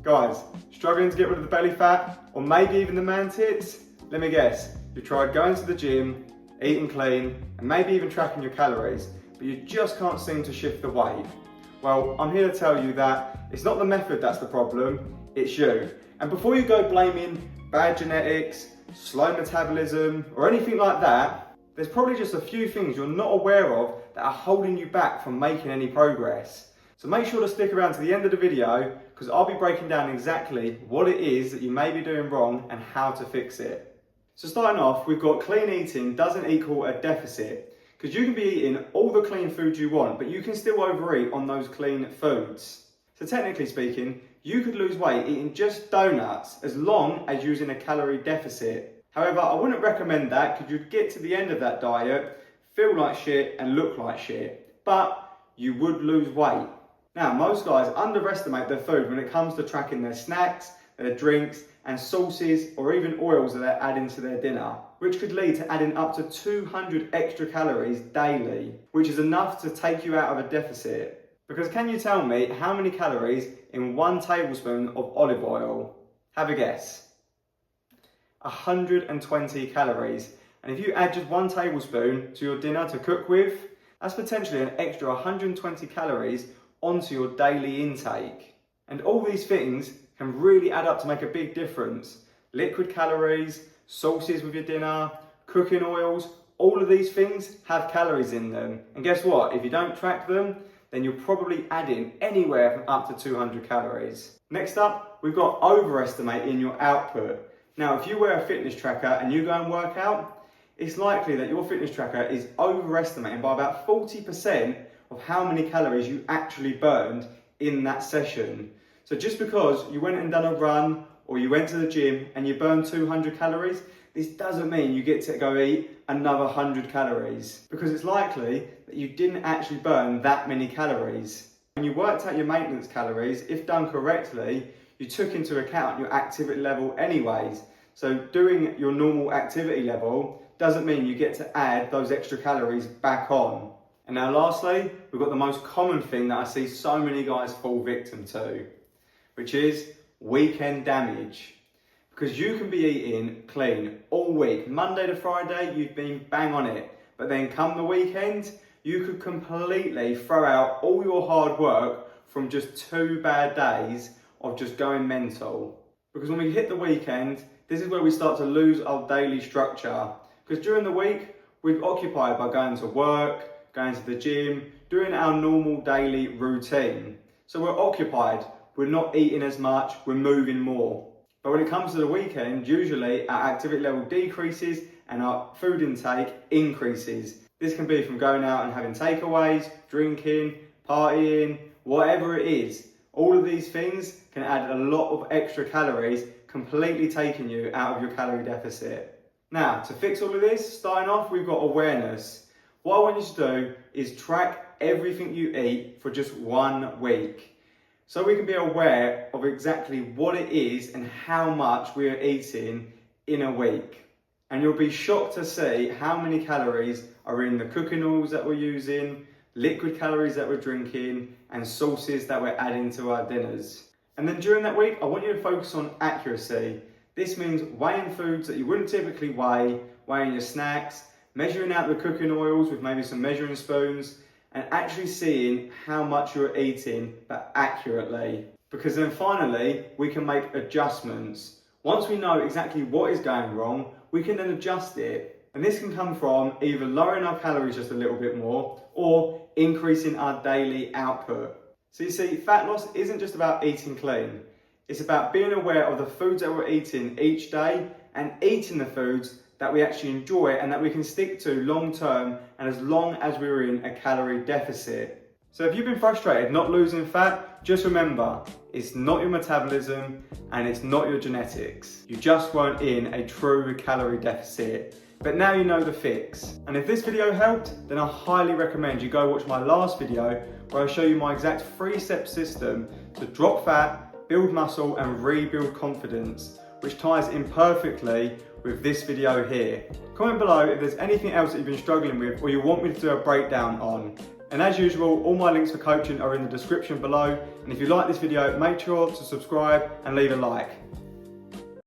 Guys, struggling to get rid of the belly fat or maybe even the man tits? Let me guess, you tried going to the gym, eating clean and maybe even tracking your calories, but you just can't seem to shift the weight. Well, I'm here to tell you that it's not the method that's the problem, it's you. And before you go blaming bad genetics, slow metabolism or anything like that, there's probably just a few things you're not aware of that are holding you back from making any progress. So make sure to stick around to the end of the video because I'll be breaking down exactly what it is that you may be doing wrong and how to fix it. So starting off, we've got clean eating doesn't equal a deficit, because you can be eating all the clean foods you want, but you can still overeat on those clean foods. So technically speaking, you could lose weight eating just donuts as long as you're using a calorie deficit. However, I wouldn't recommend that because you'd get to the end of that diet, feel like shit and look like shit, but you would lose weight. Now, most guys underestimate their food when it comes to tracking their snacks, their drinks, and sauces or even oils that they're adding to their dinner, which could lead to adding up to 200 extra calories daily, which is enough to take you out of a deficit. Because can you tell me how many calories in 1 tablespoon of olive oil? Have a guess. 120 calories. And if you add just 1 tablespoon to your dinner to cook with, that's potentially an extra 120 calories onto your daily intake. And all these things can really add up to make a big difference. Liquid calories, sauces with your dinner, cooking oils, all of these things have calories in them. And guess what? If you don't track them, then you're probably adding anywhere from up to 200 calories. Next up, we've got overestimating your output. Now, if you wear a fitness tracker and you go and work out, it's likely that your fitness tracker is overestimating by about 40% of how many calories you actually burned in that session. So just because you went and done a run or you went to the gym and you burned 200 calories, this doesn't mean you get to go eat another 100 calories, because it's likely that you didn't actually burn that many calories. When you worked out your maintenance calories, if done correctly, you took into account your activity level anyways. So doing your normal activity level doesn't mean you get to add those extra calories back on. And now lastly, we've got the most common thing that I see so many guys fall victim to, which is weekend damage. Because you can be eating clean all week. Monday to Friday, you've been bang on it. But then come the weekend, you could completely throw out all your hard work from just 2 bad days of just going mental. Because when we hit the weekend, this is where we start to lose our daily structure. Because during the week, we're occupied by going to work, going to the gym, doing our normal daily routine. So we're occupied, we're not eating as much, we're moving more. But when it comes to the weekend, usually our activity level decreases and our food intake increases. This can be from going out and having takeaways, drinking, partying, whatever it is. All of these things can add a lot of extra calories, completely taking you out of your calorie deficit. Now, to fix all of this, starting off, we've got awareness. What I want you to do is track everything you eat for just 1 week, so we can be aware of exactly what it is and how much we are eating in a week. And you'll be shocked to see how many calories are in the cooking oils that we're using, liquid calories that we're drinking, and sauces that we're adding to our dinners. And then during that week, I want you to focus on accuracy. This means weighing foods that you wouldn't typically weigh, weighing your snacks, measuring out the cooking oils with maybe some measuring spoons, and actually seeing how much you're eating, but accurately. Because then finally, we can make adjustments. Once we know exactly what is going wrong, we can then adjust it. And this can come from either lowering our calories just a little bit more or increasing our daily output. So you see, fat loss isn't just about eating clean. It's about being aware of the foods that we're eating each day and eating the foods that we actually enjoy and that we can stick to long term and as long as we're in a calorie deficit. So if you've been frustrated not losing fat, just remember, it's not your metabolism and it's not your genetics. You just weren't in a true calorie deficit. But now you know the fix. And if this video helped, then I highly recommend you go watch my last video where I show you my exact 3-step system to drop fat, build muscle and rebuild confidence, which ties in perfectly with this video here. Comment below if there's anything else that you've been struggling with or you want me to do a breakdown on. And as usual, all my links for coaching are in the description below. And if you like this video, make sure to subscribe and leave a like.